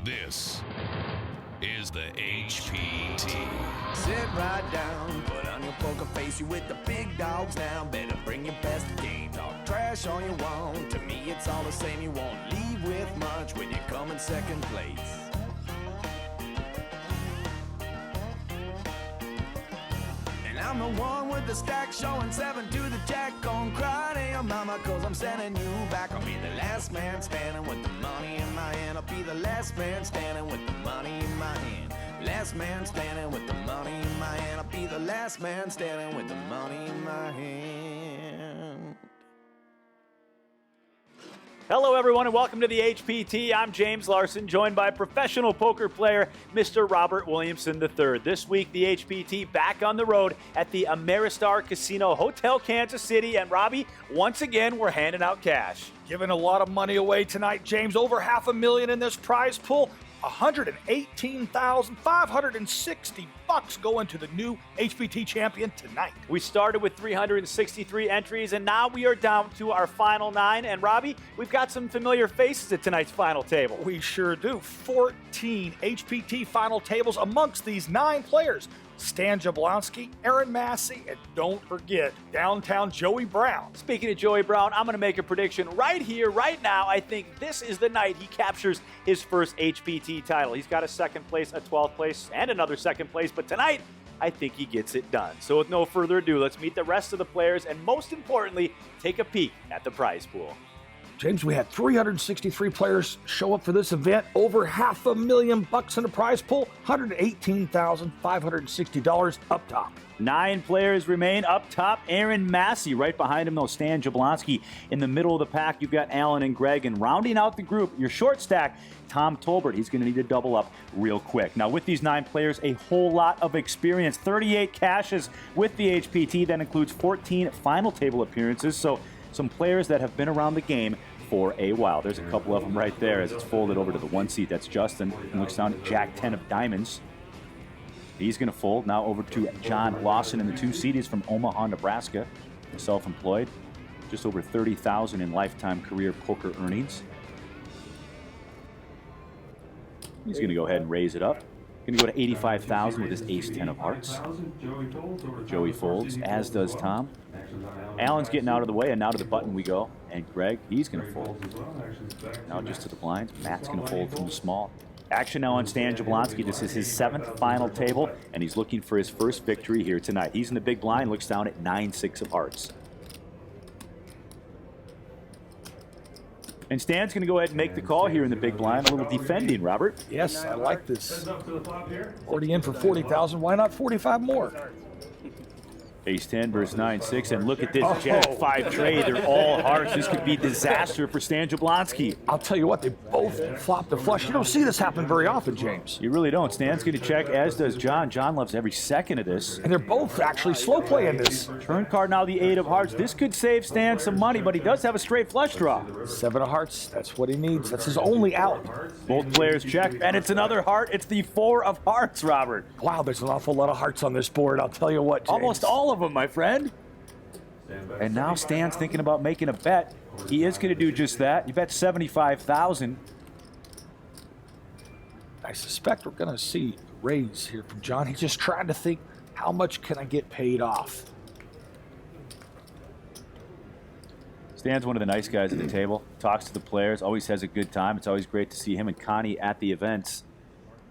This is the HPT. Sit right down, put on your poker face. You with the big dogs now. Better bring your best game. Talk trash all you want. To me, it's all the same. You won't leave with much when you come in second place. And I'm the one with the stack showing 7 to the jack. Gonna cry to your mama, cause I'm sending you back. I'll be the last man standing with the money in my hand. I'll be the last man standing with the money in my hand. Last man standing with the money in my hand. I'll be the last man standing with the money in my hand. Hello, everyone, and welcome to the HPT. I'm James Larson, joined by professional poker player Mr. Robert Williamson III. This week, the HPT back on the road at the Ameristar Casino Hotel, Kansas City. And Robbie, once again, we're handing out cash. Giving a lot of money away tonight, James. Over $500,000 in this prize pool. $118,560 going to the new HPT champion tonight. We started with 363 entries, and now we are down to our final 9. And Robbie, we've got some familiar faces at tonight's final table. We sure do. 14 HPT final tables amongst these 9 players. Stan Jablonski, Aaron Massey, and don't forget, downtown Joey Brown. Speaking of Joey Brown, I'm going to make a prediction right here, right now. I think this is the night he captures his first HPT title. He's got a second place, a 12th place, and another second place, but tonight, I think he gets it done. So with no further ado, let's meet the rest of the players, and most importantly, take a peek at the prize pool. James, we had 363 players show up for this event. Over $500,000 in the prize pool. $118,560 up top. 9 players remain up top. Aaron Massey right behind him, though. Stan Jablonski in the middle of the pack. You've got Alan and Greg. And rounding out the group, your short stack, Tom Tolbert. He's going to need to double up real quick. Now, with these 9 players, a whole lot of experience. 38 cashes with the HPT. That includes 14 final table appearances. So some players that have been around the game for a while. There's a couple of them right there as it's folded over to the 1 seat. That's Justin. He looks down at Jack 10 of diamonds. He's going to fold. Now over to John Lawson in the 2 seat. He's from Omaha, Nebraska. Self-employed. Just over $30,000 in lifetime career poker earnings. He's going to go ahead and raise it up. Going to go to $85,000 with his ace-10 of hearts. Joey folds, as does Tom. Alan's getting out of the way, and now to the button we go. And Greg, he's going to fold. Now just to the blinds. Matt's going to fold from the small. Action now on Stan Jablonski. This is his 7th final table, and he's looking for his first victory here tonight. He's in the big blind, looks down at 9-6 of hearts. And Stan's going to go ahead and make the call here in the big blind. A little defending, Robert. Yes, I like this. Already in for $40,000. Why not 45 more? Ace-10 versus 9-6, and look at this Jack-5 trade. They're all hearts. This could be disaster for Stan Jablonski. I'll tell you what, they both flopped the flush. You don't see this happen very often, James. You really don't. Stan's going to check, as does John. John loves every second of this. And they're both actually slow playing this. Turn card now, the 8 of hearts. This could save Stan some money, but he does have a straight flush draw. 7 of hearts, that's what he needs. That's his only out. Both players check, and it's another heart. It's the 4 of hearts, Robert. Wow, there's an awful lot of hearts on this board, I'll tell you what, James. Almost all of them, my friend. And now Stan's thinking about making a bet. He is going to do just that. You bet $75,000. I suspect we're going to see a raise here from John. He's just trying to think, how much can I get paid off? Stan's one of the nice guys at the table. Talks to the players. Always has a good time. It's always great to see him and Connie at the events.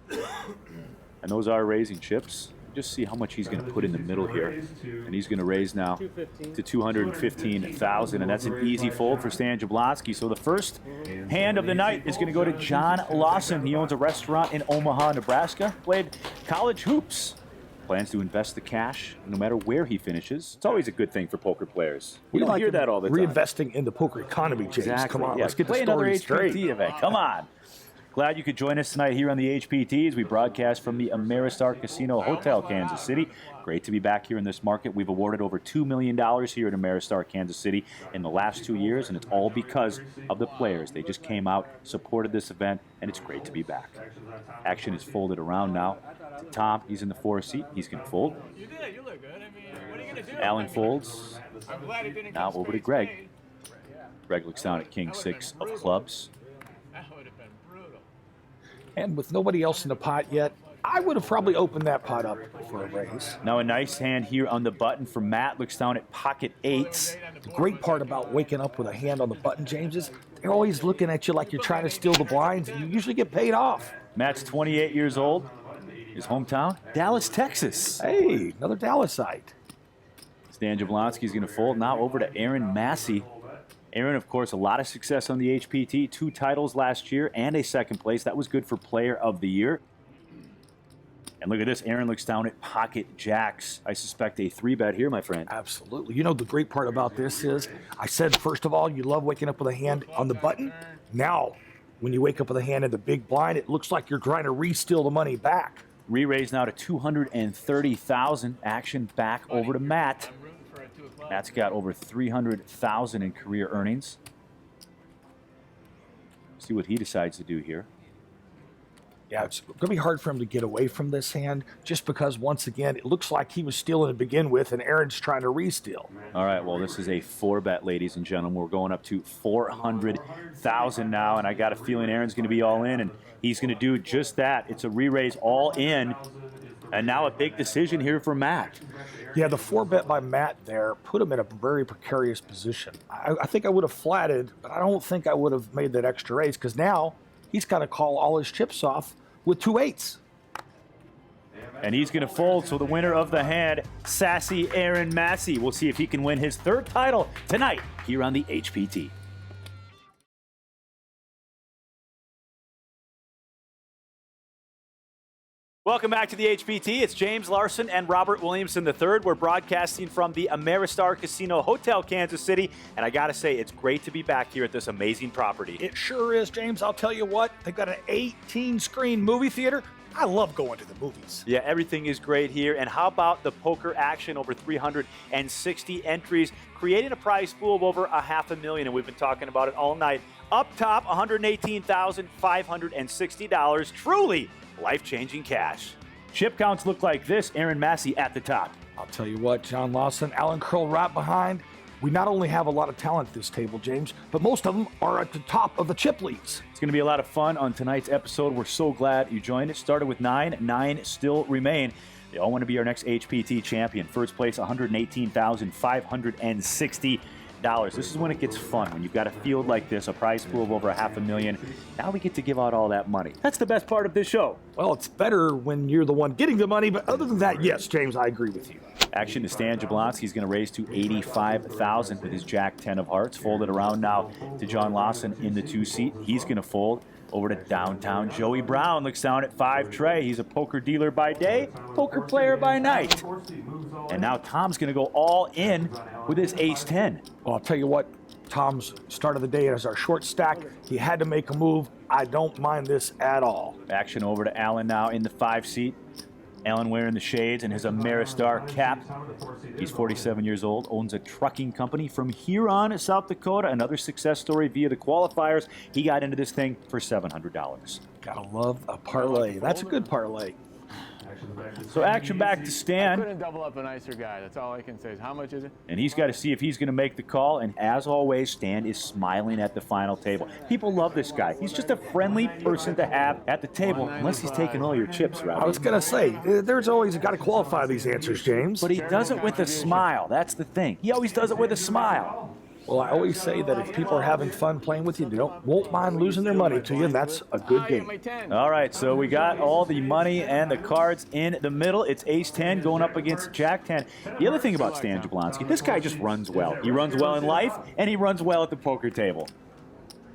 And those are raising chips. Just see how much he's going to put in the middle here. And he's going to raise now to $215,000. And that's an easy fold for Stan Jablonski. So the first hand of the night is going to go to John Lawson. He owns a restaurant in Omaha, Nebraska. Played college hoops. Plans to invest the cash no matter where he finishes. It's always a good thing for poker players. We don't hear that all the time. Reinvesting in the poker economy, James. Exactly. Come on, let's get the Play another story HPT straight. event. Come on. Glad you could join us tonight here on the HPT as we broadcast from the Ameristar Casino Hotel, Kansas City. Great to be back here in this market. We've awarded over $2 million here at Ameristar, Kansas City in the last 2 years, and it's all because of the players. They just came out, supported this event, and it's great to be back. Action is folded around now to Tom. He's in the 4 seat. He's going to fold. You did. You look good. I mean, what are you going to do? Alan folds. I'm glad it didn't Now come over to straight Greg. me. Greg looks down at King 6 of clubs. That would have been brutal. And with nobody else in the pot yet, I would have probably opened that pot up for a raise. Now a nice hand here on the button for Matt. Looks down at pocket eights. The great part about waking up with a hand on the button, James, is they're always looking at you like you're trying to steal the blinds, and you usually get paid off. Matt's 28 years old. His hometown, Dallas, Texas. Hey, another Dallasite. Stan Jablonski's going to fold. Now over to Aaron Massey. Aaron, of course, a lot of success on the HPT. 2 titles last year and a second place. That was good for Player of the Year. And look at this. Aaron looks down at pocket jacks. I suspect a 3-bet here, my friend. Absolutely. You know, the great part about this is, I said, first of all, you love waking up with a hand on the button. Now, when you wake up with a hand in the big blind, it looks like you're trying to re-steal the money back. Re-raise now to $230,000. Action back over to Matt. Matt's got over $300,000 in career earnings. See what he decides to do here. Yeah, it's going to be hard for him to get away from this hand just because, once again, it looks like he was stealing to begin with, and Aaron's trying to re-steal. All right, well, this is a 4-bet, ladies and gentlemen. We're going up to $400,000 now, and I got a feeling Aaron's going to be all in, and he's going to do just that. It's a re-raise all in, and now a big decision here for Matt. Yeah, the 4-bet by Matt there put him in a very precarious position. I think I would have flatted, but I don't think I would have made that extra raise because now he's got to call all his chips off with 2 8s. And he's going to fold, so the winner of the hand, sassy Aaron Massey. We'll see if he can win his 3rd title tonight here on the HPT. Welcome back to the HPT. It's James Larson and Robert Williamson III. We're broadcasting from the Ameristar Casino Hotel, Kansas City. And I got to say, it's great to be back here at this amazing property. It sure is, James. I'll tell you what, they've got an 18-screen movie theater. I love going to the movies. Yeah, everything is great here. And how about the poker action? Over 360 entries, creating a prize pool of over $500,000. And we've been talking about it all night. Up top, $118,560. Truly life-changing cash. Chip counts look like this. Aaron Massey at the top. I'll tell you what, John Lawson, Alan Curl right behind. We not only have a lot of talent at this table, James, but most of them are at the top of the chip leads. It's going to be a lot of fun on tonight's episode. We're so glad you joined us. Started with 9. 9 still remain. They all want to be our next HPT champion. First place, $118,560. This is when it gets fun, when you've got a field like this, a prize pool of over $500,000. Now we get to give out all that money. That's the best part of this show. Well, it's better when you're the one getting the money, but other than that, yes, James, I agree with you. Action to Stan Jablonski's going to raise to $85,000 with his Jack 10 of hearts. Folded around now to John Lawson in the 2-seat. He's going to fold over to downtown Joey Brown. Looks down at 5 Trey. He's a poker dealer by day, poker player by night. And now Tom's going to go all in with his ace-10. Well, I'll tell you what, Tom's start of the day as our short stack. He had to make a move. I don't mind this at all. Action over to Allen now in the 5-seat. Allen wearing the shades and his Ameristar cap. He's 47 years old, owns a trucking company from Huron, South Dakota. Another success story via the qualifiers. He got into this thing for $700. Gotta love a parlay. That's a good parlay. So action back to Stan. I couldn't double up a nicer guy. That's all I can say. How much is it? And he's got to see if he's going to make the call. And as always, Stan is smiling at the final table. People love this guy. He's just a friendly person to have at the table, unless he's taking all your chips, Robbie. I was going to say, there's always got to qualify these answers, James. But he does it with a smile. That's the thing. He always does it with a smile. Well, I always say that if people are having fun playing with you, they won't mind losing their money to you, and that's a good game. All right, so we got all the money and the cards in the middle. It's ace-10 going up against jack-10. The other thing about Stan Jablonski, this guy just runs well. He runs well in life, and he runs well at the poker table.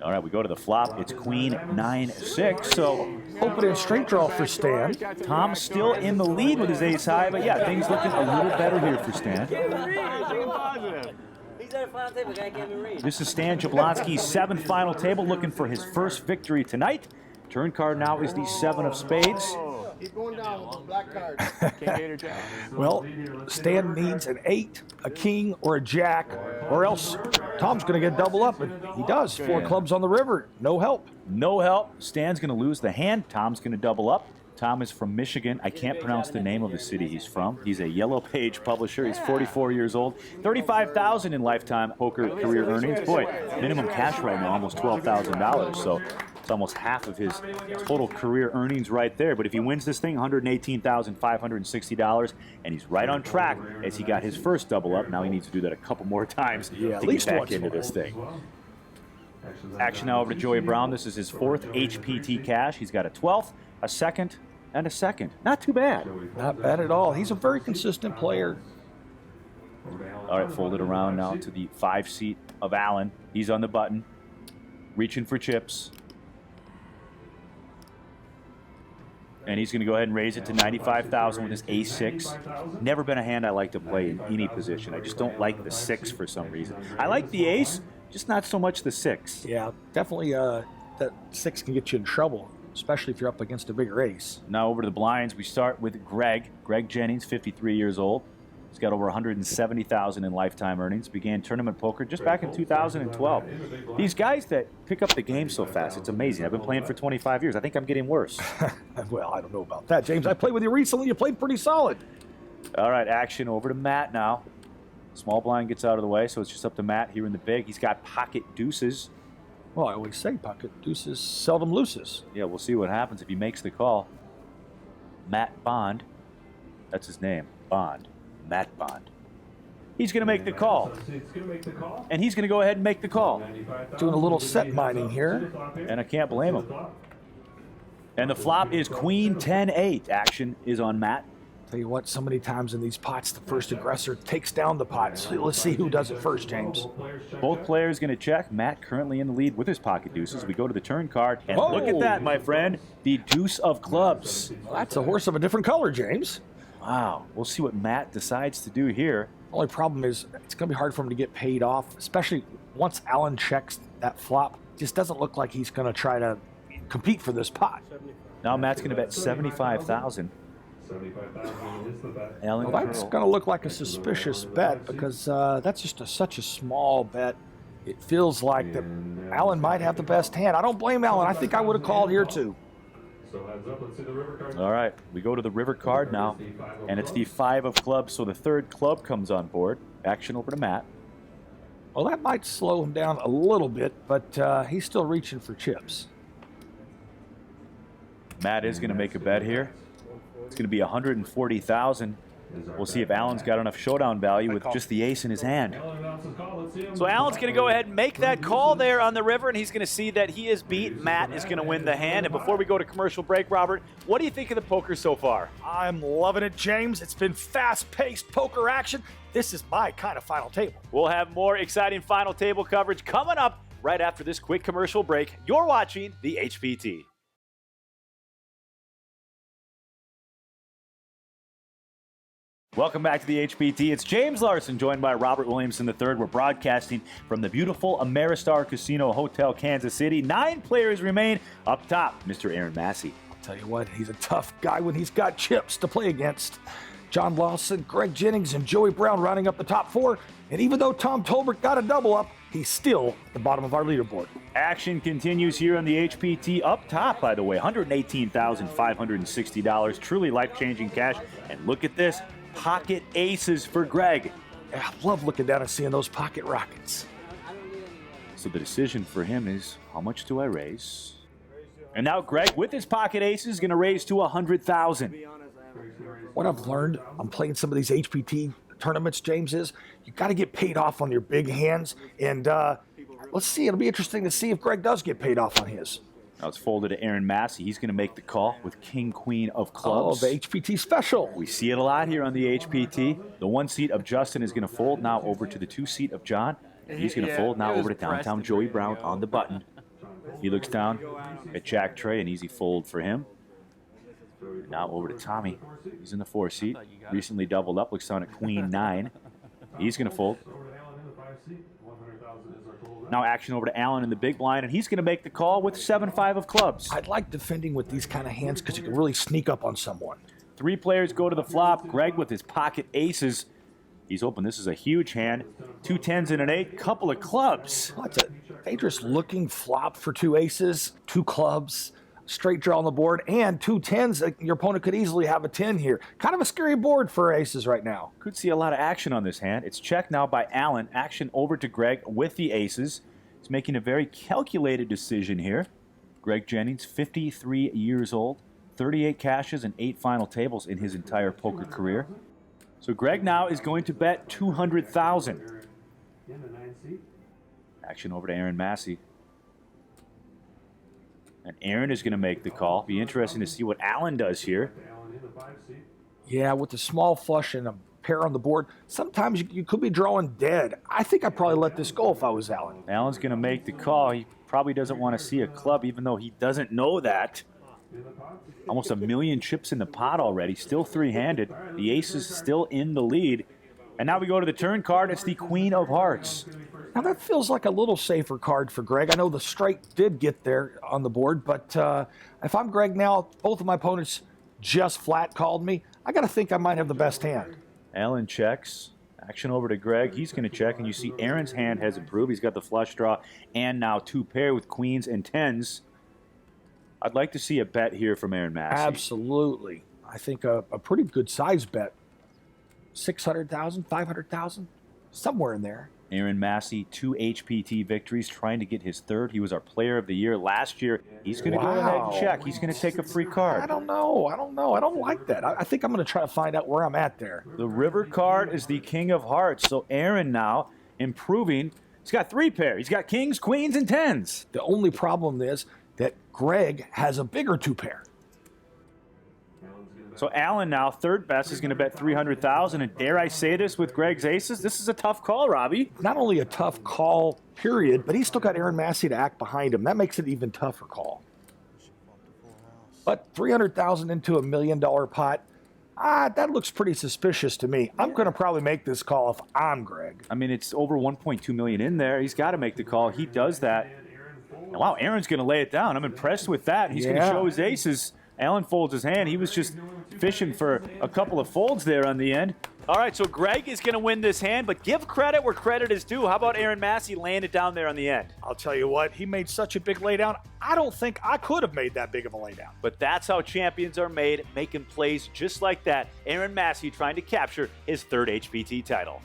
All right, we go to the flop. It's queen 9-6, so opening straight draw for Stan. Tom's still in the lead with his ace-high, but yeah, things looking a little better here for Stan. This is Stan Jablonski's 7th final table, looking for his first victory tonight. Turn card now is the 7 of spades. He's going down with the black card. Well, Stan needs an 8, a king, or a jack, or else Tom's going to get double up, and he does. 4 clubs on the river, no help. No help. Stan's going to lose the hand. Tom's going to double up. Tom is from Michigan. I can't pronounce the name of the city he's from. He's a Yellow Page publisher. He's 44 years old. $35,000 in lifetime poker career earnings. Boy, minimum cash right now, almost $12,000. So It's almost half of his total career earnings right there. But if he wins this thing, $118,560, and he's right on track as he got his first double up. Now he needs to do that a couple more times to at get least back once into more. this thing. Action now over to Joey Brown. This is his 4th HPT cash. He's got a 12th, a 2nd, and a 2nd. Not too bad. Not bad at all. He's a very consistent player. All right, fold it around now to the 5 seat of Allen. He's on the button, reaching for chips. And he's going to go ahead and raise it to 95,000 with his ace-6. Never been a hand I like to play in any position. I just don't like the 6 for some reason. I like the ace, just not so much the 6. Yeah, definitely that 6 can get you in trouble, especially if you're up against a bigger ace. Now over to the blinds. We start with Greg. Greg Jennings, 53 years old. He's got over 170,000 in lifetime earnings. Began tournament poker just back in 2012. These guys that pick up the game so fast, it's amazing. I've been playing for 25 years. I think I'm getting worse. Well, I don't know about that, James. I played with you recently. You played pretty solid. All right, action over to Matt now. Small blind gets out of the way, so it's just up to Matt here in the big. He's got pocket deuces. Well, I always say pocket deuces seldom loses. Yeah, we'll see what happens if he makes the call. Matt Bond. That's his name, Bond. Matt Bond. He's going to make the call. And he's going to go ahead and make the call. Doing a little set mining here. And I can't blame him. And the flop is Queen 10-8. Action is on Matt. Tell you what, so many times in these pots, the first aggressor takes down the pot. So let's see who does it first, James. Both players going to check. Matt currently in the lead with his pocket deuces. We go to the turn card. And look at that, my friend. The deuce of clubs. Well, that's a horse of a different color, James. Wow. We'll see what Matt decides to do here. Only problem is it's going to be hard for him to get paid off, especially once Allen checks that flop. Just doesn't look like he's going to try to compete for this pot. Now Matt's going to bet 75,000. Well, that's going to look like a suspicious bet because that's just such a small bet. It feels like that Allen might have the best hand. I don't blame Allen. I think I would have called here too. All right, we go to the river card now, and it's the 5 of clubs, so the 3rd club comes on board. Action over to Matt. Well, that might slow him down a little bit, but he's still reaching for chips. Matt is going to make a bet here. It's going to be 140,000. We'll see if Allen's got enough showdown value with just the ace in his hand. So Allen's going to go ahead and make that call there on the river, and he's going to see that he is beat. Matt is going to win the hand. And before we go to commercial break, Robert, what do you think of the poker so far? I'm loving it, James. It's been fast-paced poker action. This is my kind of final table. We'll have more exciting final table coverage coming up right after this quick commercial break. You're watching the HPT. Welcome back to the HPT. It's James Larson, joined by Robert Williamson III. We're broadcasting from the beautiful Ameristar Casino Hotel, Kansas City. 9 players remain. Up top, Mr. Aaron Massey. I'll tell you what, he's a tough guy when he's got chips to play against. John Lawson, Greg Jennings, and Joey Brown rounding up the top 4. And even though Tom Tolbert got a double up, he's still at the bottom of our leaderboard. Action continues here on the HPT. Up top, by the way, $118,560. Truly life-changing cash. And look at this. Pocket aces for Greg. I love looking down and seeing those pocket rockets. So the decision for him is, how much do I raise? And now Greg, with his pocket aces, is going to raise to 100,000. What I've learned on playing some of these HPT tournaments, James, is you got to get paid off on your big hands. And let's see, it'll be interesting to see if Greg does get paid off on his. Now it's folded to Aaron Massey. He's going to make the call with King, Queen of clubs. Oh, the HPT special. We see it a lot here on the HPT. The 1 seat of Justin is going to fold now over to the 2 seat of John. He's going to fold now over to downtown Joey Brown on the button. He looks down at Jack Trey, an easy fold for him. Now over to Tommy. He's in the 4 seat. Recently doubled up. Looks down at Queen 9. He's going to fold. Now action over to Allen in the big blind, and he's going to make the call with 7-5 of clubs. I'd like defending with these kind of hands because you can really sneak up on someone. 3 players go to the flop. Greg with his pocket aces. He's open. This is a huge hand. 2 10s and an 8. Couple of clubs. Well, that's a dangerous looking flop for 2 aces, 2 clubs, straight draw on the board, and 2 10s. Your opponent could easily have a 10 here. Kind of a scary board for aces right now. Could see a lot of action on this hand. It's checked now by Allen. Action over to Greg with the aces. He's making a very calculated decision here. Greg Jennings, 53 years old, 38 cashes and 8 final tables in his entire poker career. So Greg now is going to bet $200,000. Action over to Aaron Massey. And Aaron is going to make the call. Be interesting to see what Alan does here. Yeah, with the small flush and a pair on the board, sometimes you could be drawing dead. I think I'd probably let this go if I was Alan. Alan's going to make the call. He probably doesn't want to see a club, even though he doesn't know that. Almost 1 million chips in the pot already, still three-handed. The ace is still in the lead. And now we go to the turn card. It's the Queen of Hearts. Now that feels like a little safer card for Greg. I know the strike did get there on the board, but if I'm Greg now, both of my opponents just flat called me. I got to think I might have the best hand. Alan checks. Action over to Greg. He's going to check, and you see Aaron's hand has improved. He's got the flush draw and now 2 pair with queens and tens. I'd like to see a bet here from Aaron Massey. Absolutely. I think a pretty good size bet. 600,000, 500,000, somewhere in there. Aaron Massey, 2 HPT victories, trying to get his 3rd. He was our player of the year last year. He's going to go ahead and check. He's going to take a free card. I don't know. I don't like that. I think I'm going to try to find out where I'm at there. The river card is the King of Hearts. So Aaron now improving. He's got 3 pair. He's got kings, queens, and tens. The only problem is that Greg has a bigger 2 pair. So Alan now, 3rd best, is going to bet $300,000. And dare I say this with Greg's aces? This is a tough call, Robbie. Not only a tough call, period, but he's still got Aaron Massey to act behind him. That makes it an even tougher call. But $300,000 into $1 million pot, that looks pretty suspicious to me. I'm going to probably make this call if I'm Greg. I mean, it's over $1.2 million in there. He's got to make the call. He does that. Wow, Aaron's going to lay it down. I'm impressed with that. He's going to show his aces. Alan folds his hand. He was just fishing for a couple of folds there on the end. All right, so Greg is going to win this hand, but give credit where credit is due. How about Aaron Massey laying it down there on the end? I'll tell you what, he made such a big laydown. I don't think I could have made that big of a laydown. But that's how champions are made, making plays just like that. Aaron Massey trying to capture his 3rd HPT title.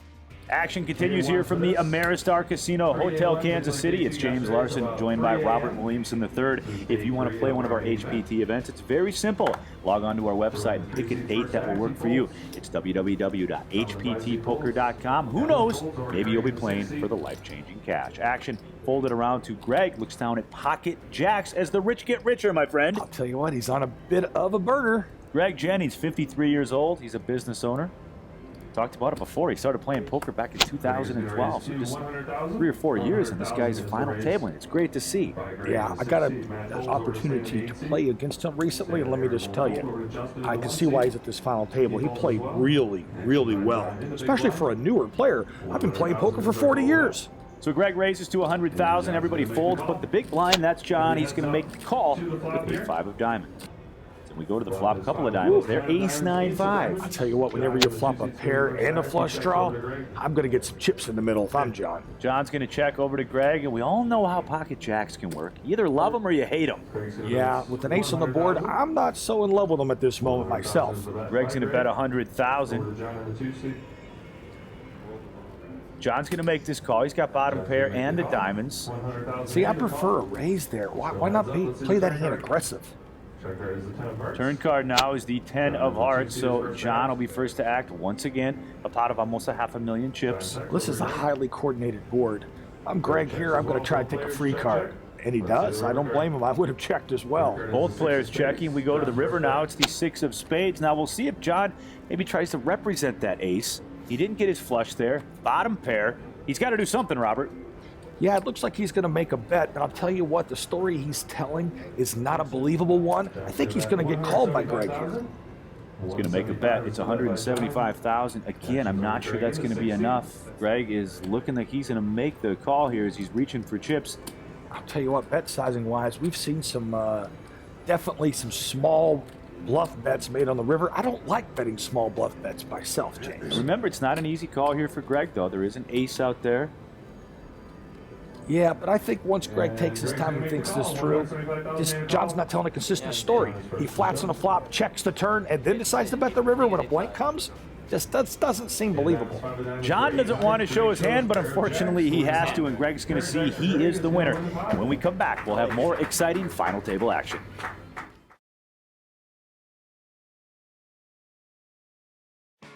Action continues here from the Ameristar Casino Hotel, Kansas City. It's James Larson, joined by Robert Williamson III. If you want to play one of our HPT events, it's very simple. Log on to our website and pick a date that will work for you. It's www.hptpoker.com. Who knows? Maybe you'll be playing for the life-changing cash. Action folded around to Greg. Looks down at pocket jacks as the rich get richer, my friend. I'll tell you what, he's on a bit of a burner. Greg Jennings, 53 years old. He's a business owner. Talked about it before. He started playing poker back in 2012. So just 3 or 4 years in this guy's final tabling. It's great to see. Yeah, I got an opportunity to play against him recently, and let me just tell you, I can see why he's at this final table. He played really, really well, especially for a newer player. I've been playing poker for 40 years. So Greg raises to $100,000. Everybody folds, but the big blind, that's John. He's going to make the call with the 5 of diamonds. We go to the flop, a couple of diamonds there, ace-9-5. I'll tell you what, whenever you flop a pair and a flush draw, I'm going to get some chips in the middle if I'm John. John's going to check over to Greg, and we all know how pocket jacks can work. You either love them or you hate them. Yeah, with an ace on the board, I'm not so in love with them at this moment myself. Greg's going to bet $100,000. John's going to make this call. He's got bottom pair and the diamonds. See, I prefer a raise there. Why not play that hand aggressive? Turn card now is the 10 of hearts, so John will be first to act once again. A pot of almost 500,000 chips. This is a highly coordinated board. I'm Greg here. I'm going to try to take a free card. And he does. I don't blame him. I would have checked as well. Both players checking. We go to the river now. It's the 6 of spades. Now we'll see if John maybe tries to represent that ace. He didn't get his flush there. Bottom pair. He's got to do something, Robert. Yeah, it looks like he's going to make a bet, but I'll tell you what, the story he's telling is not a believable one. I think he's going to get called by Greg here. He's going to make a bet. It's $175,000. Again, I'm not sure that's going to be enough. Greg is looking like he's going to make the call here as he's reaching for chips. I'll tell you what, bet sizing-wise, we've seen some, definitely some small bluff bets made on the river. I don't like betting small bluff bets myself, James. Remember, it's not an easy call here for Greg, though. There is an ace out there. Yeah, but I think once Greg takes his time and thinks this through, John's not telling a consistent story. He flats on a flop, checks the turn, and then decides to bet the river when a blank comes. Just doesn't seem believable. John doesn't want to show his hand, but unfortunately he has to, and Greg's going to see he is the winner. And when we come back, we'll have more exciting final table action.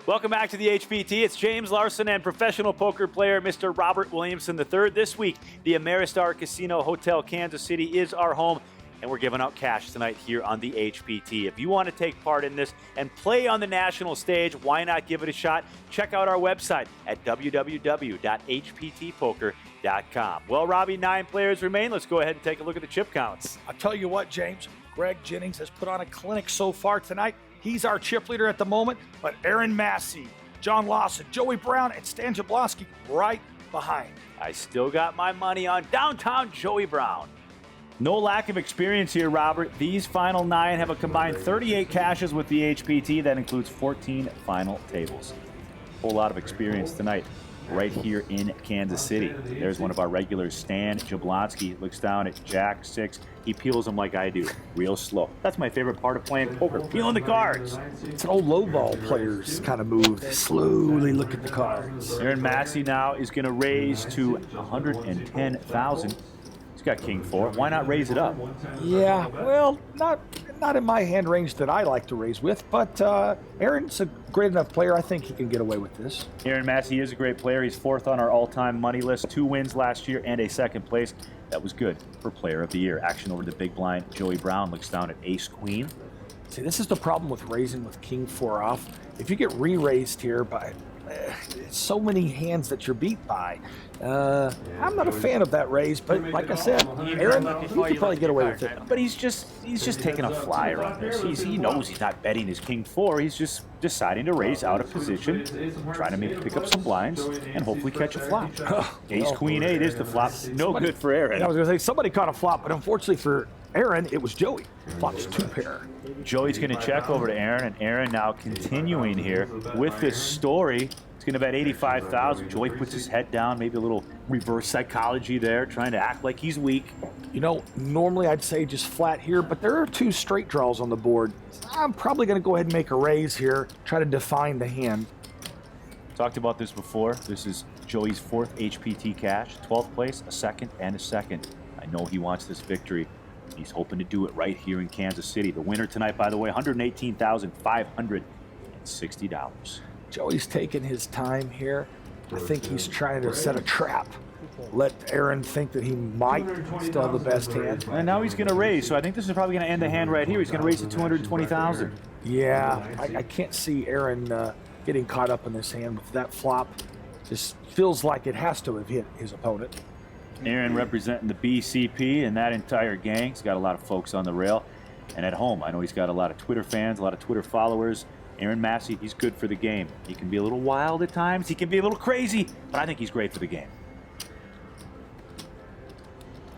Welcome back to the HPT. It's James Larson and professional poker player Mr. Robert Williamson III. This week, the Ameristar Casino Hotel Kansas City is our home, and we're giving out cash tonight here on the HPT. If you want to take part in this and play on the national stage, why not give it a shot? Check out our website at www.hptpoker.com. Well, Robbie, 9 players remain. Let's go ahead and take a look at the chip counts. I'll tell you what, James, Greg Jennings has put on a clinic so far tonight. He's our chip leader at the moment, but Aaron Massey, John Lawson, Joey Brown, and Stan Jablonski right behind. I still got my money on downtown Joey Brown. No lack of experience here, Robert. These final 9 have a combined 38 cashes with the HPT. That includes 14 final tables. Whole lot of experience tonight right here in Kansas City. There's one of our regulars, Stan Jablonski. Looks down at Jack 6. He peels them like I do, real slow. That's my favorite part of playing poker, peeling the cards. It's an old lowball player's kind of move. They slowly look at the cards. Aaron Massey now is going to raise to 110,000. He's got King 4. Why not raise it up? Yeah, well, not in my hand range that I like to raise with, but Aaron's a great enough player. I think he can get away with this. Aaron Massey is a great player. He's 4th on our all-time money list. 2 wins last year and a 2nd place. That was good for Player of the Year. Action over the big blind. Joey Brown looks down at Ace-Queen. See, this is the problem with raising with King 4 off. If you get re-raised here by so many hands that you're beat by, I'm not a fan of that raise, but like I said, Aaron, he could probably get away with it. But he's just taking a flyer on this. He knows he's not betting his King 4. He's just deciding to raise out of position, trying to maybe pick up some blinds, and hopefully catch a flop. Ace-Queen 8 is the flop. No good for Aaron. I was going to say, somebody caught a flop, but unfortunately for Aaron, it was Joey. Flops 2 pair. Joey's going to check over to Aaron, and Aaron now continuing here with this story. He's going to bet 85,000. Joey puts his head down, maybe a little reverse psychology there, trying to act like he's weak. You know, normally I'd say just flat here, but there are 2 straight draws on the board. I'm probably going to go ahead and make a raise here, try to define the hand. Talked about this before. This is Joey's 4th HPT cash, 12th place, a 2nd, and a 2nd. I know he wants this victory. He's hoping to do it right here in Kansas City. The winner tonight, by the way, $118,560. Joey's taking his time here. I think he's trying to set a trap. Let Aaron think that he might still have the best hand. And now he's going to raise, so I think this is probably going to end the hand right here. He's going to raise to 220,000. Yeah, I can't see Aaron getting caught up in this hand with that flop. Just feels like it has to have hit his opponent. Aaron representing the BCP and that entire gang. He's got a lot of folks on the rail. And at home, I know he's got a lot of Twitter fans, a lot of Twitter followers. Aaron Massey, he's good for the game. He can be a little wild at times. He can be a little crazy, but I think he's great for the game.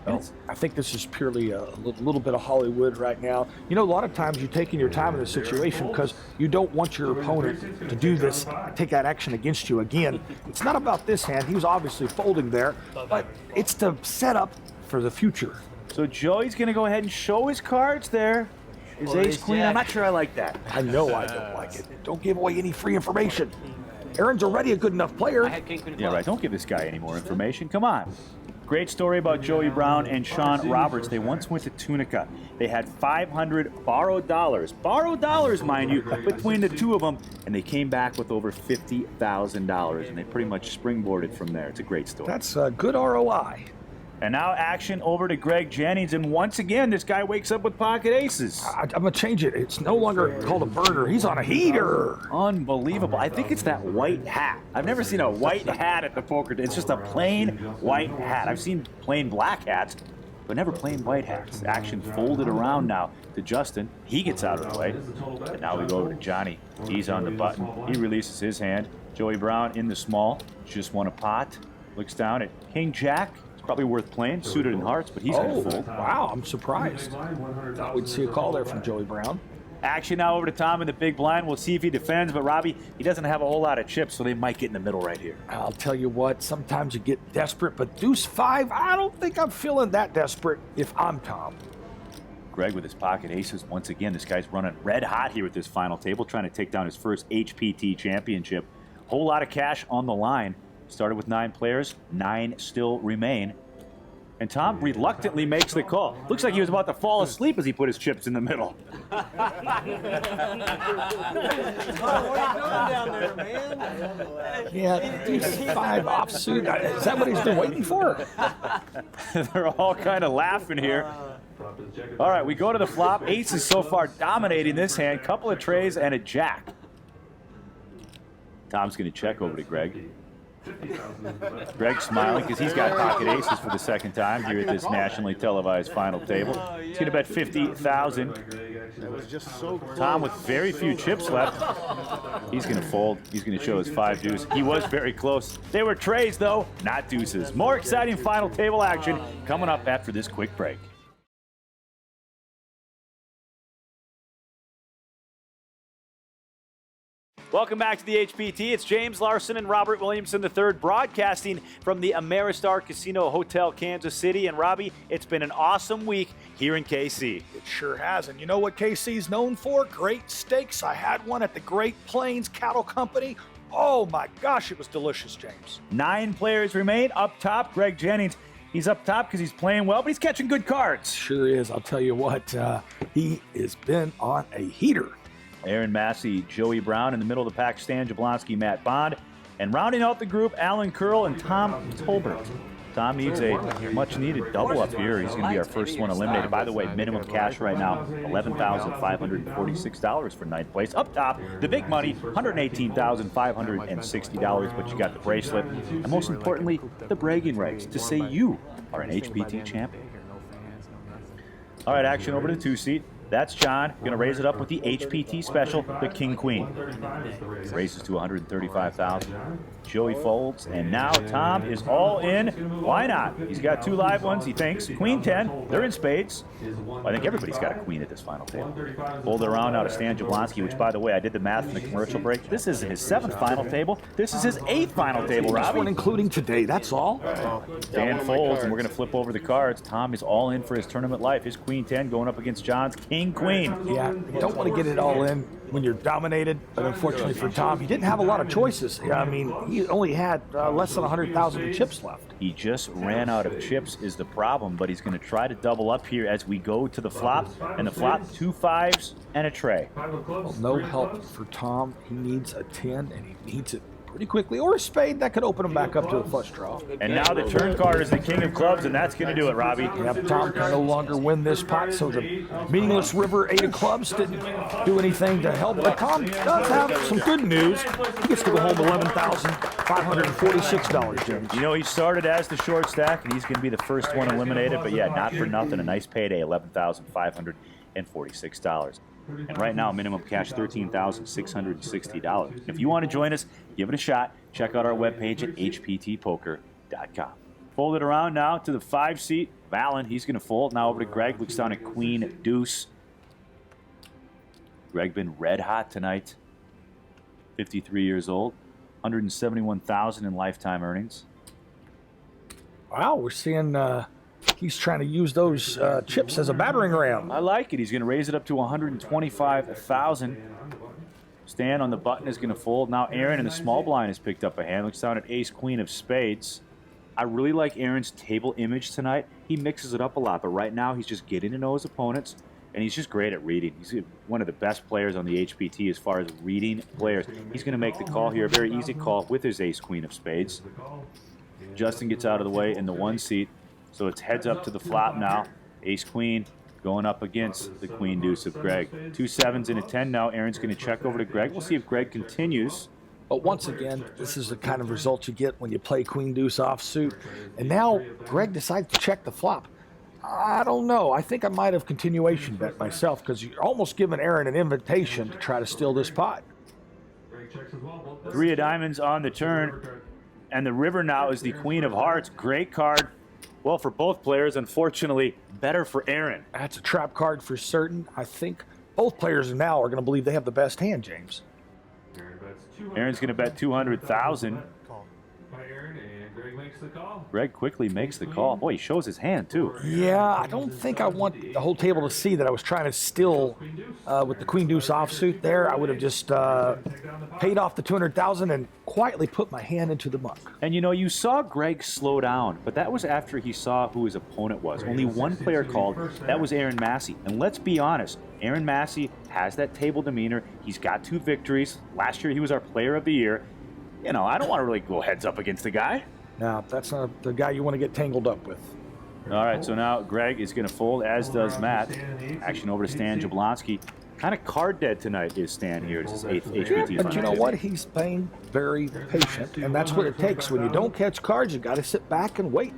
Well, I think this is purely a little bit of Hollywood right now. You know, a lot of times you're taking your time in this situation because you don't want your opponent to do this, take that action against you again. It's not about this hand. He was obviously folding there, but it's to set up for the future. So Joey's going to go ahead and show his cards there. His Ace-Queen, I'm not sure I like that. I know I don't like it. Don't give away any free information. Aaron's already a good enough player. Yeah, right. Don't give this guy any more information. Come on. Great story about Joey Brown and Sean Roberts. They once went to Tunica. They had 500 borrowed dollars, mind you, between the 2 of them, and they came back with over $50,000, and they pretty much springboarded from there. It's a great story. That's a good ROI. And now action over to Greg Jennings, and once again, this guy wakes up with pocket aces. I'm going to change it. It's no longer called a burner. He's on a heater. Unbelievable. I think it's that white hat. I've never seen a white hat at the poker. It's just a plain white hat. I've seen plain black hats, but never plain white hats. Action folded around now to Justin. He gets out of the way. And now we go over to Johnny. He's on the button. He releases his hand. Joey Brown in the small. Just won a pot. Looks down at King Jack. Probably worth playing, suited in hearts, but he's going to fold. Wow, I'm surprised. Thought we'd see a call there from Joey Brown. Action now over to Tom in the big blind. We'll see if he defends, but Robbie, he doesn't have a whole lot of chips, so they might get in the middle right here. I'll tell you what, sometimes you get desperate, but deuce 5, I don't think I'm feeling that desperate if I'm Tom. Greg with his pocket aces. Once again, this guy's running red hot here at this final table, trying to take down his first HPT championship. Whole lot of cash on the line. Started with 9 players, 9 still remain. And Tom reluctantly makes the call. Looks like he was about to fall asleep as he put his chips in the middle. What are you doing down there, man? Yeah, he's 5 offsuit. Is that what he's been waiting for? They're all kind of laughing here. All right, we go to the flop. Ace is so far dominating this hand. Couple of trays and a jack. Tom's going to check over to Greg. Greg's smiling because he's got pocket aces for the second time here at this nationally televised final table. He's going to bet $50,000. Tom with very few chips left. He's going to fold. He's going to show his 5 deuce. He was very close. They were trays, though, not deuces. More exciting final table action coming up after this quick break. Welcome back to the HPT. It's James Larson and Robert Williamson III broadcasting from the Ameristar Casino Hotel, Kansas City. And Robbie, it's been an awesome week here in KC. It sure has. And you know what KC's known for? Great steaks. I had one at the Great Plains Cattle Company. Oh my gosh, it was delicious, James. 9 players remain. Up top, Greg Jennings. He's up top because he's playing well, but he's catching good cards. Sure is. I'll tell you what, he has been on a heater. Aaron Massey, Joey Brown in the middle of the pack, Stan Jablonski, Matt Bond. And rounding out the group, Alan Curl and Tom Tolbert. Tom needs a much-needed double up here. He's going to be our first one eliminated. By the way, minimum cash right now, $11,546 for 9th place. Up top, the big money, $118,560, but you got the bracelet. And most importantly, the bragging rights to say you are an HPT champion. All right, action over to the 2-seat. That's John. Going to raise it up with the HPT special, the King Queen. Raises to $135,000. Joey folds, and now Tom is all in. Why not? He's got 2 live ones, he thinks. Queen 10, they're in spades. Well, I think everybody's got a queen at this final table. Fold it around out of Stan Jablonski, which, by the way, I did the math in the commercial break. This is his 7th final table. This is his 8th final table, This Robbie. one including today, that's all. Dan folds, and we're going to flip over the cards. Tom is all in for his tournament life. His Queen 10 going up against John's King Queen. Yeah, you don't want to get it all in when you're dominated, but unfortunately for Tom, he didn't have a lot of choices. I mean, he only had less than 100,000 chips left. He just ran out of chips is the problem, but he's going to try to double up here as we go to the flop. And the flop, 2 5s and a tray. Well, no help for Tom. He needs a 10, and he needs it pretty quickly, or a spade that could open him back up to a flush draw. And now the turn card is the king of clubs, and that's going to do it, Robbie. Yep, Tom can no longer win this pot, so the meaningless river 8 of clubs didn't do anything to help. But Tom does have some good news. He gets to go home $11,546, James. You know, he started as the short stack, and he's going to be the first one eliminated. But yeah, not for nothing, a nice payday, $11,546. And right now, minimum cash $13,660. If you want to join us, give it a shot. Check out our webpage at hptpoker.com. Fold it around now to the 5-seat. Valen, he's going to fold. Now over to Greg. Looks down at Queen Deuce. Greg been red hot tonight. 53 years old. $171,000 in lifetime earnings. Wow, we're seeing he's trying to use those chips as a battering ram. I like it. He's going to raise it up to $125,000. Stan on the button is going to fold. Now Aaron in the small blind has picked up a hand. Looks down at ace queen of spades. I really like Aaron's table image tonight. He mixes it up a lot, but right now he's just getting to know his opponents, and he's just great at reading. He's one of the best players on the HPT as far as reading players. He's going to make the call here, a very easy call with his ace queen of spades. Justin gets out of the way in the 1-seat, so it's heads up to the flop now. Ace queen going up against the queen deuce of Greg. 2 7s and a 10 now. Aaron's going to check over to Greg. We'll see if Greg continues. But once again, this is the kind of result you get when you play queen deuce offsuit. And now Greg decides to check the flop. I don't know. I think I might have continuation bet myself, because you're almost giving Aaron an invitation to try to steal this pot. 3 of diamonds on the turn, and the river now is the queen of hearts. Great card. Well, for both players, unfortunately, better for Aaron. That's a trap card for certain. I think both players now are going to believe they have the best hand, James. Aaron's going to bet $200,000. Greg quickly makes the call. Boy, he shows his hand, too. Yeah, I don't think I want the whole table to see that I was trying to still, with the queen deuce offsuit there, I would have just paid off the 200,000 and quietly put my hand into the muck. And you know, you saw Greg slow down, but that was after he saw who his opponent was. Only one player called. That was Aaron Massey. And let's be honest, Aaron Massey has that table demeanor. He's got 2 victories. Last year, he was our player of the year. You know, I don't want to really go heads up against the guy. Now, that's not the guy you want to get tangled up with. All right, so now Greg is going to fold, as does Matt. Action over to Stan Jablonski. Kind of card dead tonight is Stan here. It's his 8th HPT But final. you know what? He's playing very patient, and that's what it takes. When you don't catch cards, you got to sit back and wait.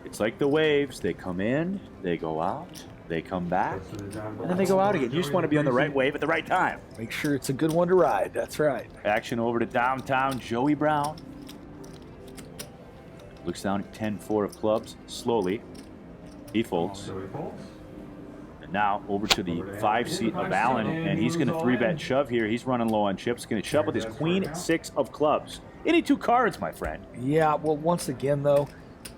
It's like the waves. They come in, they go out, they come back, and then they go out again. You just want to be on the right wave at the right time. Make sure it's a good one to ride. That's right. Action over to downtown Joey Brown. Looks down at 10-4 of clubs. Slowly, he folds. And now over to the 5 seat of Allen, and he's going to 3-bet shove here. He's running low on chips. Going to shove with his queen 6 of clubs. Any 2 cards, my friend. Yeah, well, once again, though,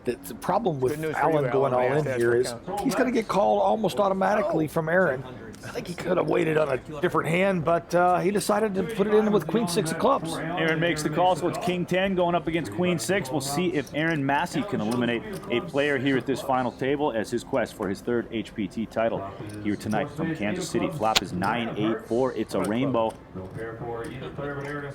the problem with Allen going all in here is he's going to get called almost automatically from Aaron. I think he could have waited on a different hand, but he decided to put it in with queen 6 of clubs. Aaron makes the call, so it's king 10 going up against queen 6. We'll see if Aaron Massey can eliminate a player here at this final table as his quest for his 3rd HPT title here tonight from Kansas City. Flop is 9-8-4. It's a rainbow.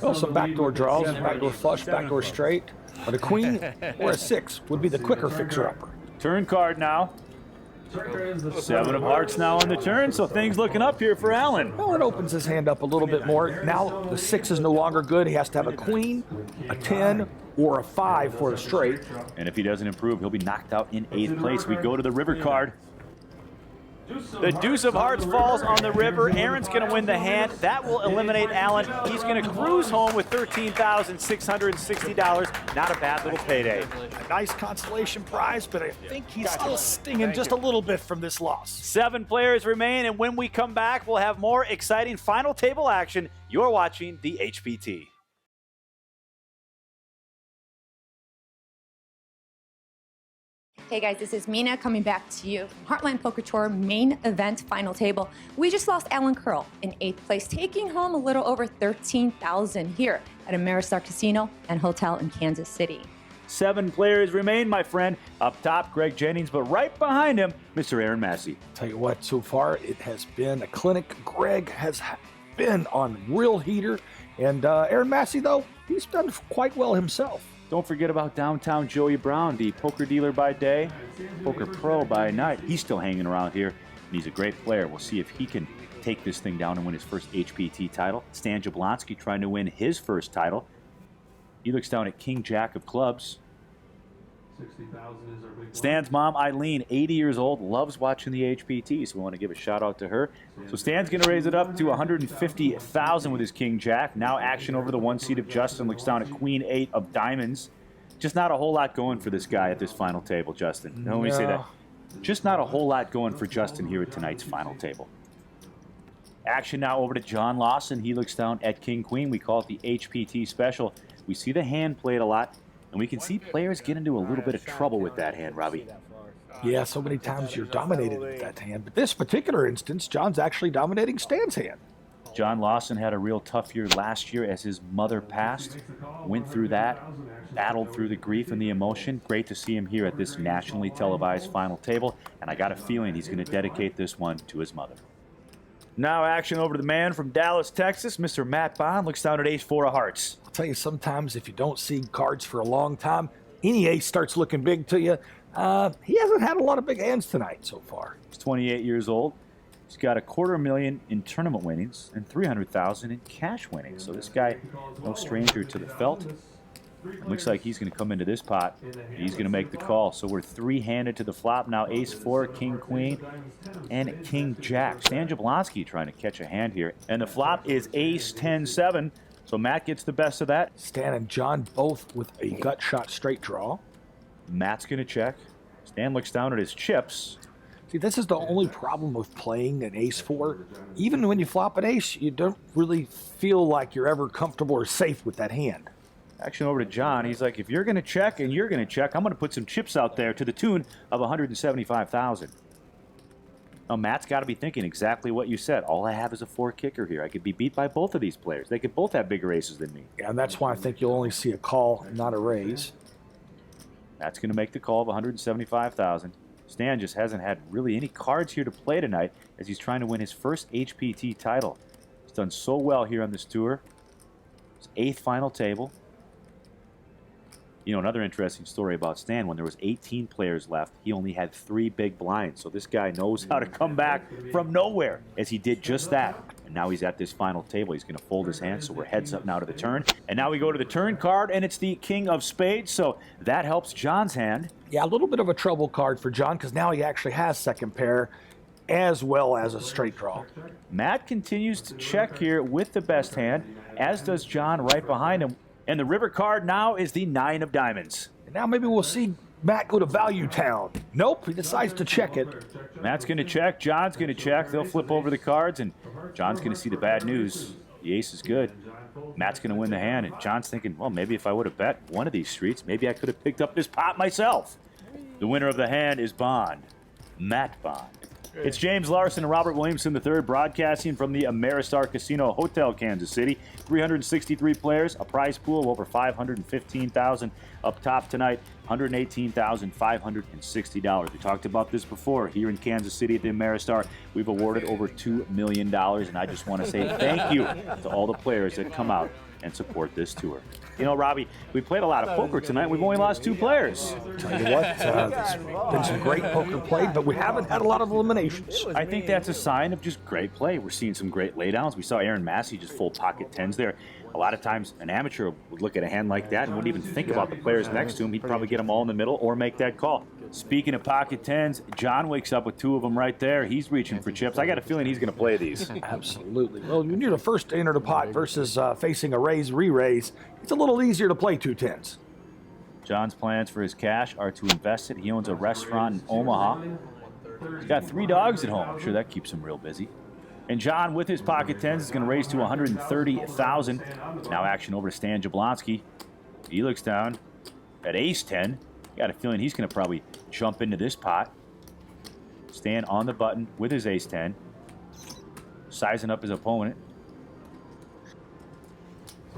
Well, some backdoor draws, backdoor flush, backdoor straight. But a queen or a 6 would be the quicker fixer-upper. Turn card now. 7 of hearts now on the turn, so things looking up here for Allen. Well, it opens his hand up a little bit more. Now the 6 is no longer good. He has to have a queen, a 10, or a 5 for a straight. And if he doesn't improve, he'll be knocked out in 8th place. We go to the river card. The deuce of hearts falls on the river. Aaron's going to win the hand. That will eliminate Allen. He's going to cruise home with $13,660. Not a bad little payday. A nice consolation prize, but I think he's still stinging just a little bit from this loss. 7 players remain, and when we come back, we'll have more exciting final table action. You're watching the HPT. Hey guys, this is Mina coming back to you from Heartland Poker Tour main event final table. We just lost Alan Curl in 8th place, taking home a little over $13,000 here at Ameristar Casino and Hotel in Kansas City. 7 players remain, my friend. Up top, Greg Jennings, but right behind him, Mr. Aaron Massey. Tell you what, so far it has been a clinic. Greg has been on real heater, and Aaron Massey, though, he's done quite well himself. Don't forget about downtown Joey Brown, the poker dealer by day, poker pro by night. He's still hanging around here, and he's a great player. We'll see if he can take this thing down and win his first HPT title. Stan Jablonski trying to win his first title. He looks down at King Jack of clubs. Stan's mom, Eileen, 80 years old, loves watching the HPT, so we want to give a shout out to her. So Stan's going to raise it up to $150,000 with his King Jack. Now action over the 1 seat of Justin. Looks down at Queen 8 of diamonds. Just not a whole lot going for this guy at this final table, Justin. No, let me say that. Just not a whole lot going for Justin here at tonight's final table. Action now over to John Lawson. He looks down at King Queen. We call it the HPT special. We see the hand played a lot, and we can see players get into a little bit of trouble with that hand, Robbie. Yeah, so many times you're dominated with that hand. But this particular instance, John's actually dominating Stan's hand. John Lawson had a real tough year last year as his mother passed. Went through that, battled through the grief and the emotion. Great to see him here at this nationally televised final table, and I got a feeling he's going to dedicate this one to his mother. Now action over to the man from Dallas, Texas, Mr. Matt Bond. Looks down at ace-4 of hearts. I'll tell you, sometimes if you don't see cards for a long time, any ace starts looking big to you. He hasn't had a lot of big hands tonight so far. He's 28 years old. He's got $250,000 in tournament winnings and $300,000 in cash winnings. So this guy, no stranger to the felt. It looks like he's going to come into this pot. He's going to make the call. So we're 3-handed to the flop now. Ace-4, King-Queen, and King-Jack. Stan Jablonski trying to catch a hand here. And the flop is Ace-10-7. So Matt gets the best of that. Stan and John both with a gut shot straight draw. Matt's going to check. Stan looks down at his chips. See, this is the only problem with playing an ace-4. Even when you flop an ace, you don't really feel like you're ever comfortable or safe with that hand. Action over to John. He's like, if you're going to check and you're going to check, I'm going to put some chips out there to the tune of $175,000. Now, Matt's got to be thinking exactly what you said. All I have is a 4 kicker here. I could be beat by both of these players. They could both have bigger aces than me. Yeah, and that's why I think you'll only see a call, not a raise. Matt's going to make the call of $175,000. Stan just hasn't had really any cards here to play tonight as he's trying to win his first HPT title. He's done so well here on this tour. His 8th final table. You know, another interesting story about Stan, when there was 18 players left, he only had 3 big blinds. So this guy knows how to come back from nowhere, as he did just that. And now he's at this final table. He's going to fold his hands, so we're heads up now to the turn. And now we go to the turn card, and it's the King of Spades, so that helps John's hand. Yeah, a little bit of a trouble card for John, because now he actually has second pair as well as a straight draw. Matt continues to check here with the best hand, as does John right behind him. And the river card now is the 9 of diamonds. And now maybe we'll see Matt go to Value Town. Nope, he decides to check it. Matt's going to check, John's going to check. They'll flip over the cards, and John's going to see the bad news. The ace is good. Matt's going to win the hand, and John's thinking, well, maybe if I would have bet one of these streets, maybe I could have picked up this pot myself. The winner of the hand is Bond. Matt Bond. It's James Larson and Robert Williamson III broadcasting from the Ameristar Casino Hotel, Kansas City. 363 players, a prize pool of over $515,000. Up top tonight, $118,560. We talked about this before here in Kansas City at the Ameristar. We've awarded over $2 million, and I just want to say thank you to all the players that come out and support this tour. You know, Robbie, we played a lot of poker tonight. We've only lost 2 players. Tell you what, there's been some great poker played, but we haven't had a lot of eliminations. I think that's a sign of just great play. We're seeing some great laydowns. We saw Aaron Massey just full pocket 10s there. A lot of times an amateur would look at a hand like that and wouldn't even think about the players next to him. He'd probably get them all in the middle or make that call. Speaking of pocket 10s, John wakes up with 2 of them right there. He's reaching for chips. I got a feeling he's going to play these. Absolutely. Well, when you're the first to enter the pot versus facing a raise, re-raise, it's a little easier to play 2 10s. John's plans for his cash are to invest it. He owns a restaurant in Omaha. He's got 3 dogs at home. I'm sure that keeps him real busy. And John, with his pocket 10s, is going to raise to $130,000. Now action over to Stan Jablonski. He looks down at ace 10. Got a feeling he's going to probably jump into this pot. Stan on the button with his ace 10. Sizing up his opponent.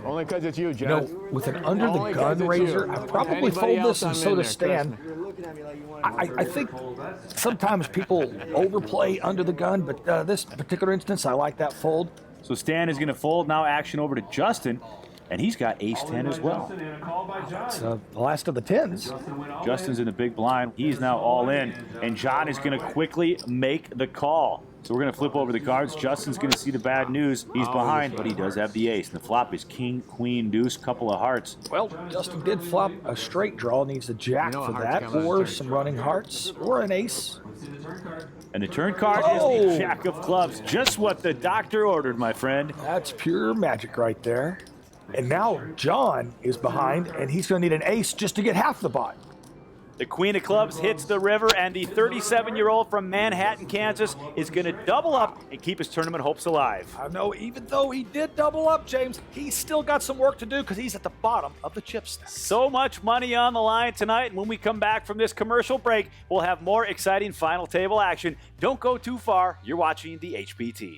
Only because it's you, John. You know, with an under-the-gun raiser, I probably fold this, and so does Stan. I think sometimes people overplay under the gun, but this particular instance, I like that fold. So Stan is going to fold. Now action over to Justin, and he's got ace 10 as well. It's the last of the 10s. Justin's in the big blind. He's now all in, and John is going to quickly make the call. So we're going to flip over the cards. Justin's going to see the bad news. He's behind, but he does have the ace. And the flop is king, queen, deuce, couple of hearts. Well, Justin did flop a straight draw. Needs a jack for that, or some running hearts, or an ace. And the turn card is the jack of clubs. Just what the doctor ordered, my friend. That's pure magic right there. And now John is behind, and he's going to need an ace just to get half the pot. The queen of clubs hits the river, and the 37-year-old from Manhattan, Kansas, is going to double up and keep his tournament hopes alive. I know, even though he did double up, James, he's still got some work to do because he's at the bottom of the chip stack. So much money on the line tonight, and when we come back from this commercial break, we'll have more exciting final table action. Don't go too far. You're watching the HPT.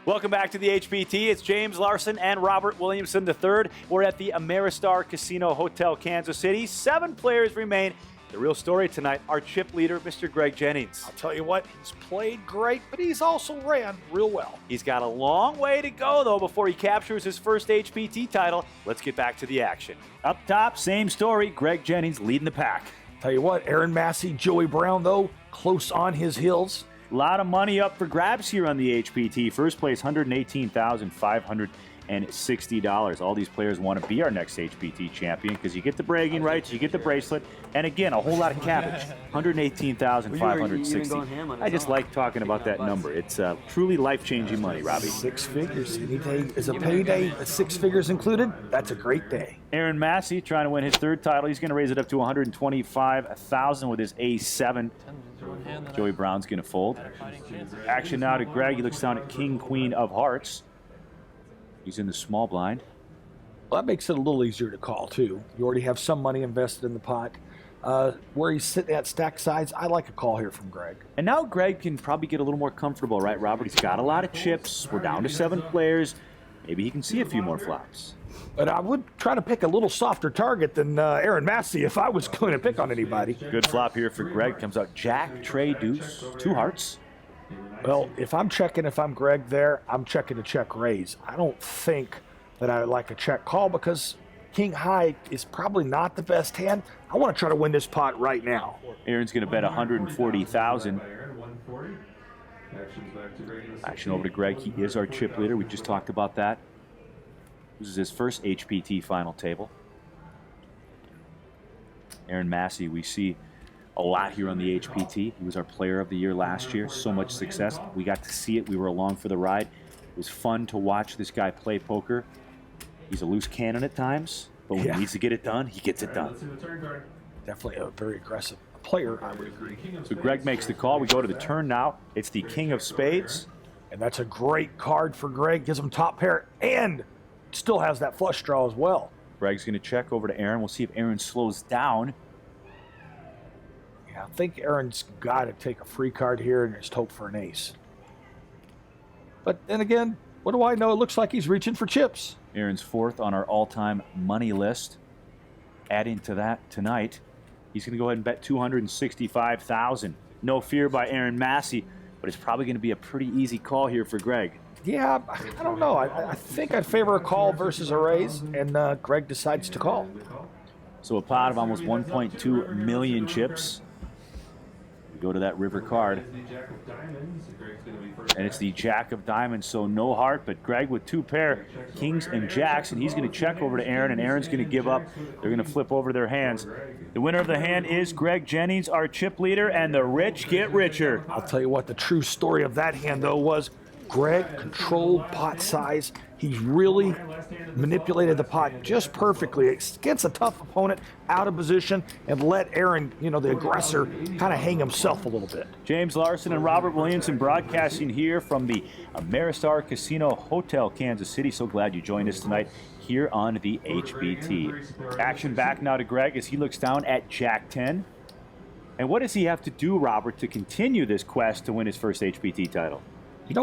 Welcome back to the HPT. It's James Larson and Robert Williamson III. We're at the Ameristar Casino Hotel, Kansas City. 7 players remain. The real story tonight, our chip leader, Mr. Greg Jennings. I'll tell you what, he's played great, but he's also ran real well. He's got a long way to go, though, before he captures his first HPT title. Let's get back to the action. Up top, same story. Greg Jennings leading the pack. Tell you what, Aaron Massey, Joey Brown, though, close on his heels. A lot of money up for grabs here on the HPT. First place, $118,560. All these players want to be our next HPT champion because you get the bragging rights, you get the bracelet, and again, a whole lot of cabbage. $118,560. I just like talking about that number. It's truly life-changing money, Robbie. 6 figures. Any day is a payday, 6 figures included. That's a great day. Aaron Massey trying to win his 3rd title. He's going to raise it up to $125,000 with his A7. Joey Brown's going to fold. Action now to Greg. He looks down at king, queen of hearts. He's in the small blind. Well, that makes it a little easier to call, too. You already have some money invested in the pot. Where he's sitting at stack size, I like a call here from Greg. And now Greg can probably get a little more comfortable, right, Robert? He's got a lot of chips. We're down to 7 players. Maybe he can see a few more flops. But I would try to pick a little softer target than Aaron Massey if I was going to pick on anybody. Good flop here for Greg. Comes out Jack, Trey, Deuce, 2 hearts. Well, if I'm Greg there, I'm checking to check raise. I don't think that I would like a check call because king high is probably not the best hand. I want to try to win this pot right now. Aaron's going to bet 140,000. Action over to Greg. He is our chip leader. We just talked about that. This is his first HPT final table. Aaron Massey, we see a lot here on the HPT. He was our player of the year last year. So much success. We got to see it. We were along for the ride. It was fun to watch this guy play poker. He's a loose cannon at times, but when he needs to get it done, he gets it done. Definitely a very aggressive player, I would agree. So Greg makes the call. We go to the turn now. It's the king of spades. And that's a great card for Greg. Gives him top pair and still has that flush draw as well. Greg's going to check over to Aaron. We'll see if Aaron slows down. Yeah, I think Aaron's got to take a free card here and just hope for an ace. But then again, what do I know? It looks like he's reaching for chips. Aaron's 4th on our all-time money list. Adding to that tonight, he's going to go ahead and bet 265,000. No fear by Aaron Massey, but it's probably going to be a pretty easy call here for Greg. Yeah, I don't know. I think I'd favor a call versus a raise, and Greg decides to call. So a pot of almost 1.2 million chips. We go to that river card. And it's the Jack of Diamonds, so no heart, but Greg with 2 pair, kings and jacks, and he's going to check over to Aaron, and Aaron's going to give up. They're going to flip over their hands. The winner of the hand is Greg Jennings, our chip leader, and the rich get richer. I'll tell you what, the true story of that hand, though, was Greg controlled pot size. He's really manipulated the pot just perfectly against a tough opponent, out of position, and let Aaron, the aggressor, kind of hang himself a little bit. James Larson and Robert Williamson broadcasting here from the Ameristar Casino Hotel, Kansas City. So glad you joined us tonight here on the HBT. Action back now to Greg as he looks down at Jack 10. And what does he have to do, Robert, to continue this quest to win his first HBT title?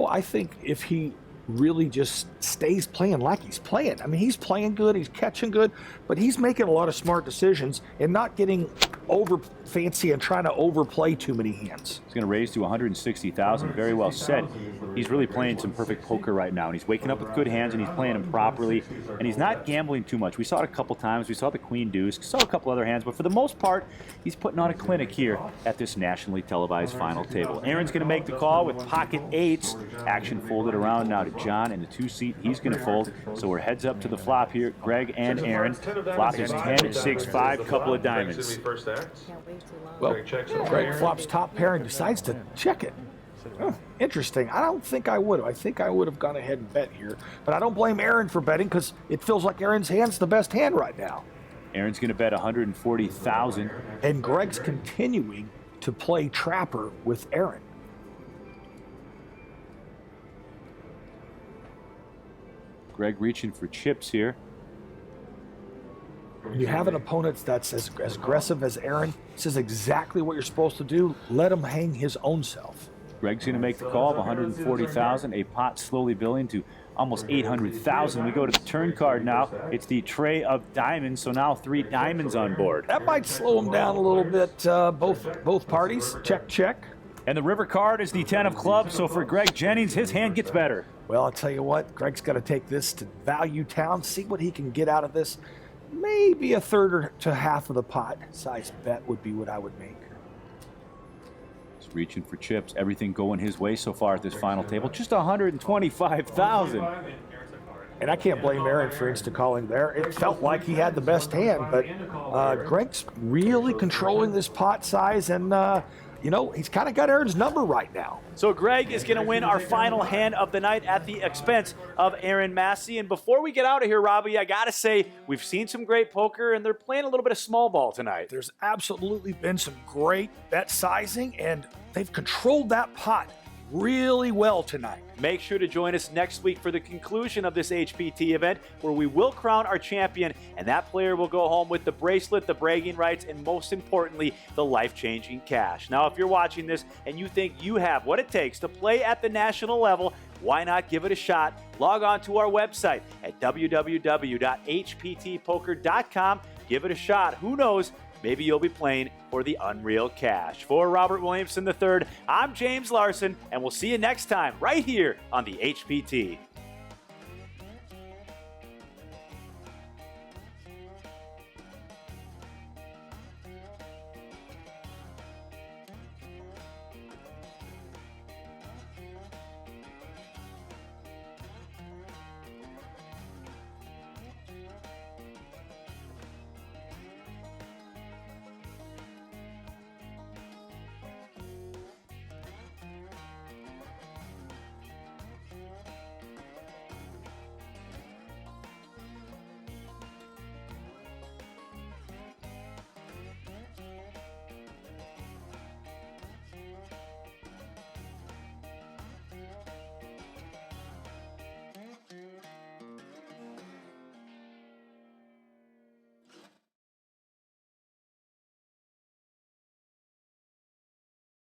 I think if he really just stays playing like he's playing. I mean, he's playing good, he's catching good, but he's making a lot of smart decisions and not getting over fancy and trying to overplay too many hands. He's going to raise to 160,000. Very well said. He's really playing some perfect poker right now, and he's waking up with good hands, and he's playing them properly, and he's not gambling too much. We saw it a couple times. We saw the Queen Deuce, saw a couple other hands, but for the most part, he's putting on a clinic here at this nationally televised final table. Aaron's going to make the call with pocket 8s. Action folded around now to John in the 2-seat. He's going to fold, so we're heads up to the flop here. Greg and Aaron. Flop is 10, 6, 5, couple of diamonds. Well, Greg flops top pair and decides to check it. Interesting. I don't think I would have. I think I would have gone ahead and bet here. But I don't blame Aaron for betting because it feels like Aaron's hand's the best hand right now. Aaron's going to bet 140,000. And Greg's continuing to play trapper with Aaron. Greg reaching for chips here. When you have an opponent that's as aggressive as Aaron, this is exactly what you're supposed to do. Let him hang his own self. Greg's going to make the call of 140,000. A pot slowly building to almost 800,000. We go to the turn card now. It's the tray of diamonds, so now 3 diamonds on board. That might slow him down a little bit, both parties. Check, check. And the river card is the 10 of clubs, so for Greg Jennings, his hand gets better. Well, I'll tell you what, Greg's got to take this to Value Town, see what he can get out of this. Maybe a third or to half of the pot size bet would be what I would make. He's reaching for chips. Everything going his way so far at this final table. Just 125,000. And I can't blame Aaron for insta-calling there. It felt like he had the best hand, but Greg's really controlling this pot size, and you know, he's kind of got Aaron's number right now. So Greg is going to win our final hand of the night at the expense of Aaron Massey. And before we get out of here, Robbie, I got to say, we've seen some great poker, and they're playing a little bit of small ball tonight. There's absolutely been some great bet sizing, and they've controlled that pot really well tonight. Make sure to join us next week for the conclusion of this HPT event, where we will crown our champion, and that player will go home with the bracelet, the bragging rights, and most importantly, the life-changing cash. Now, if you're watching this and you think you have what it takes to play at the national level, why not give it a shot? Log on to our website at www.hptpoker.com. Give it a shot. Who knows? Maybe you'll be playing for the unreal cash. For Robert Williamson III, I'm James Larson, and we'll see you next time right here on the HPT.